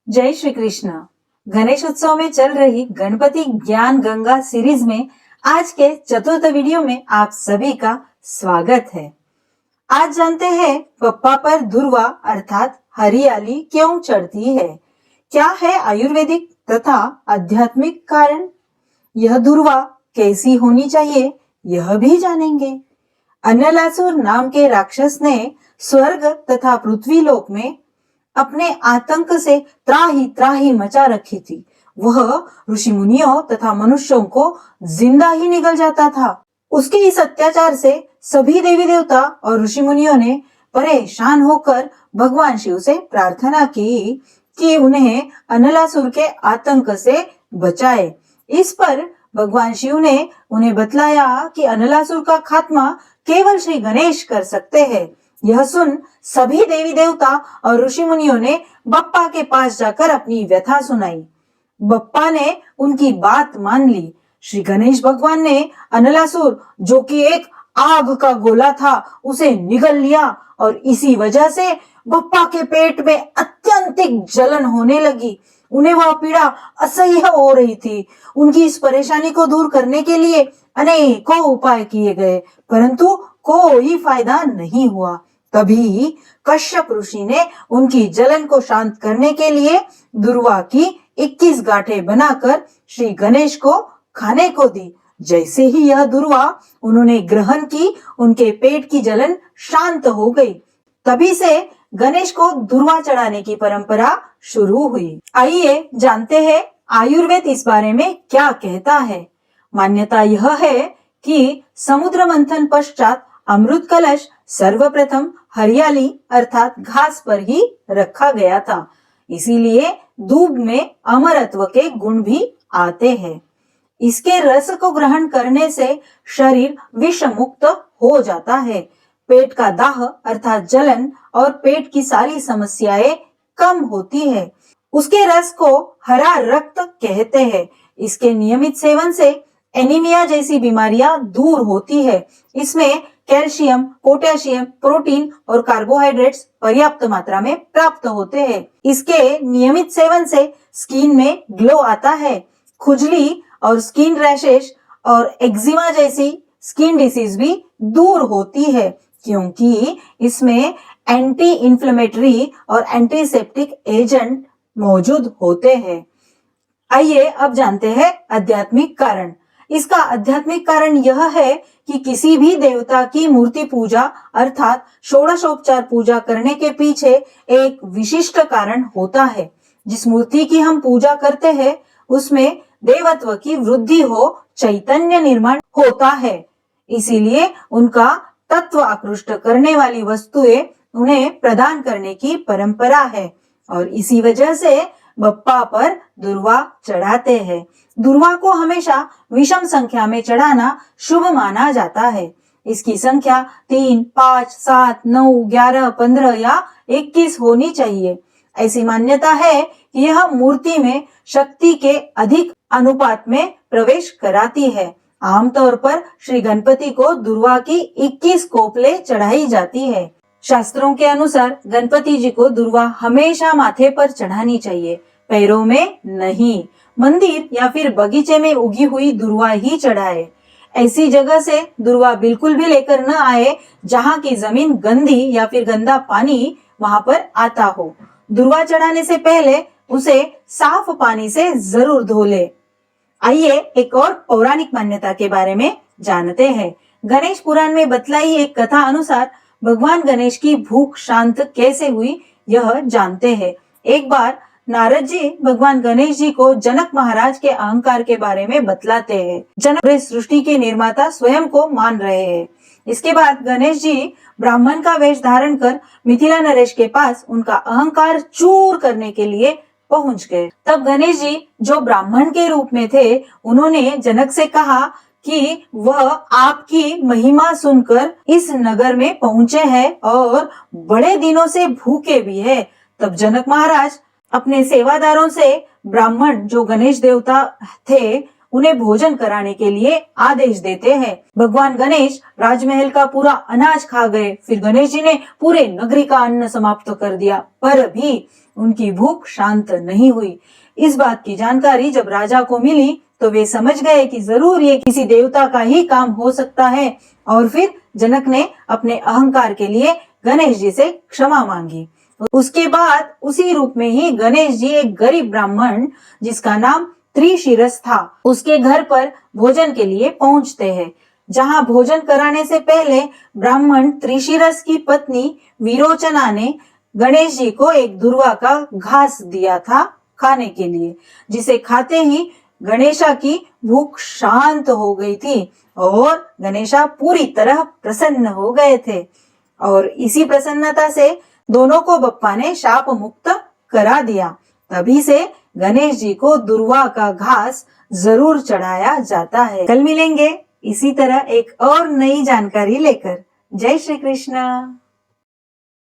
जय श्री कृष्ण। गणेश उत्सव में चल रही गणपति ज्ञान गंगा सीरीज में आज के चतुर्थ वीडियो में आप सभी का स्वागत है। आज जानते हैं बप्पा पर दुर्वा अर्थात हरियाली क्यों चढ़ती है, क्या है आयुर्वेदिक तथा आध्यात्मिक कारण, यह दुर्वा कैसी होनी चाहिए यह भी जानेंगे। अन्नलासुर नाम के राक्षस ने स्वर्ग तथा पृथ्वी लोक में अपने आतंक से त्राही त्राही मचा रखी थी। वह ऋषि मुनियों तथा मनुष्यों को जिंदा ही निगल जाता था। उसके इस अत्याचार से सभी देवी देवता और ऋषि मुनियों ने परेशान होकर भगवान शिव से प्रार्थना की कि उन्हें अन्नलासुर के आतंक से बचाए। इस पर भगवान शिव ने उन्हें बतलाया कि अन्नलासुर का खात्मा केवल श्री गणेश कर सकते हैं। यह सुन सभी देवी देवता और ऋषि मुनियों ने बप्पा के पास जाकर अपनी व्यथा सुनाई। बप्पा ने उनकी बात मान ली। श्री गणेश भगवान ने अन्नलासुर, जो कि एक आग का गोला था, उसे निगल लिया और इसी वजह से बप्पा के पेट में अत्यंतिक जलन होने लगी। उन्हें वह पीड़ा असह्य हो रही थी। उनकी इस परेशानी को दूर करने के लिए अनेकों उपाय किए गए, परंतु कोई फायदा नहीं हुआ। तभी कश्यप ऋषि ने उनकी जलन को शांत करने के लिए दुर्वा की 21 गांठें बनाकर श्री गणेश को खाने को दी। जैसे ही यह दुर्वा उन्होंने ग्रहण की, उनके पेट की जलन शांत हो गई। तभी से गणेश को दुर्वा चढ़ाने की परंपरा शुरू हुई। आइए जानते हैं आयुर्वेद इस बारे में क्या कहता है। मान्यता यह है कि समुद्र मंथन पश्चात अमृत कलश सर्वप्रथम हरियाली अर्थात घास पर ही रखा गया था। इसीलिए दूब में अमरत्व के गुण भी आते हैं। इसके रस को ग्रहण करने से शरीर विष मुक्त हो जाता है। पेट का दाह अर्थात जलन और पेट की सारी समस्याएं कम होती है। उसके रस को हरा रक्त कहते हैं। इसके नियमित सेवन से एनीमिया जैसी बीमारियां दूर होती है। इसमें कैल्शियम, पोटेशियम, प्रोटीन और कार्बोहाइड्रेट्स पर्याप्त मात्रा में प्राप्त होते हैं। इसके नियमित सेवन से स्किन में ग्लो आता है। खुजली और स्किन रैशेस और एक्जिमा जैसी स्किन डिसीज भी दूर होती है, क्योंकि इसमें एंटी इंफ्लेमेटरी और एंटीसेप्टिक एजेंट मौजूद होते हैं। आइए अब जानते हैं आध्यात्मिक कारण। इसका आध्यात्मिक कारण यह है कि किसी भी देवता की मूर्ति पूजा अर्थात षोडशोपचार पूजा करने के पीछे एक विशिष्ट कारण होता है। जिस मूर्ति की हम पूजा करते हैं उसमें देवत्व की वृद्धि हो, चैतन्य निर्माण होता है। इसीलिए उनका तत्व आकृष्ट करने वाली वस्तुएं उन्हें प्रदान करने की परंपरा है और इसी वजह से बप्पा पर दुर्वा चढ़ाते हैं। दुर्वा को हमेशा विषम संख्या में चढ़ाना शुभ माना जाता है। इसकी संख्या 3, 5, 7, 9, 11, 15 या 21 होनी चाहिए। ऐसी मान्यता है कि यह मूर्ति में शक्ति के अधिक अनुपात में प्रवेश कराती है। आमतौर पर श्री गणपति को दुर्वा की 21 कोपले चढ़ाई जाती है। शास्त्रों के अनुसार गणपति जी को दुर्वा हमेशा माथे पर चढ़ानी चाहिए, पैरों में नहीं। मंदिर या फिर बगीचे में उगी हुई दुर्वा ही चढ़ाए। ऐसी जगह से दुर्वा बिल्कुल भी लेकर न आए जहाँ की जमीन गंदी या फिर गंदा पानी वहां पर आता हो। दुर्वा चढ़ाने से पहले उसे साफ पानी से जरूर धो ले। आइए एक और पौराणिक मान्यता के बारे में जानते हैं। गणेश पुराण में बतलाई एक कथा अनुसार भगवान गणेश की भूख शांत कैसे हुई यह जानते हैं। एक बार नारद जी भगवान गणेश जी को जनक महाराज के अहंकार के बारे में बतलाते हैं। जनक सृष्टि के निर्माता स्वयं को मान रहे हैं। इसके बाद गणेश जी ब्राह्मण का वेश धारण कर मिथिला नरेश के पास उनका अहंकार चूर करने के लिए पहुंच गए। तब गणेश जी जो ब्राह्मण के रूप में थे, उन्होंने जनक से कहा कि वह आपकी महिमा सुनकर इस नगर में पहुंचे हैं और बड़े दिनों से भूखे भी है। तब जनक महाराज अपने सेवादारों से ब्राह्मण जो गणेश देवता थे उन्हें भोजन कराने के लिए आदेश देते हैं। भगवान गणेश राजमहल का पूरा अनाज खा गए। फिर गणेश जी ने पूरे नगरी का अन्न समाप्त कर दिया, पर भी उनकी भूख शांत नहीं हुई। इस बात की जानकारी जब राजा को मिली तो वे समझ गए कि जरूर ये किसी देवता का ही काम हो सकता है। और फिर जनक ने अपने अहंकार के लिए गणेश जी से क्षमा मांगी। उसके बाद उसी रूप में ही गणेश जी एक गरीब ब्राह्मण जिसका नाम त्रिशिरस था, उसके घर पर भोजन के लिए पहुंचते हैं। जहां भोजन कराने से पहले ब्राह्मण त्रिशिरस की पत्नी विरोचना ने गणेश जी को एक दुर्वा का घास दिया था खाने के लिए, जिसे खाते ही गणेशा की भूख शांत हो गई थी और गणेशा पूरी तरह प्रसन्न हो गए थे। और इसी प्रसन्नता से दोनों को बप्पा ने शाप मुक्त करा दिया। तभी से गणेश जी को दुर्वा का घास जरूर चढ़ाया जाता है। कल मिलेंगे इसी तरह एक और नई जानकारी लेकर। जय श्री कृष्ण।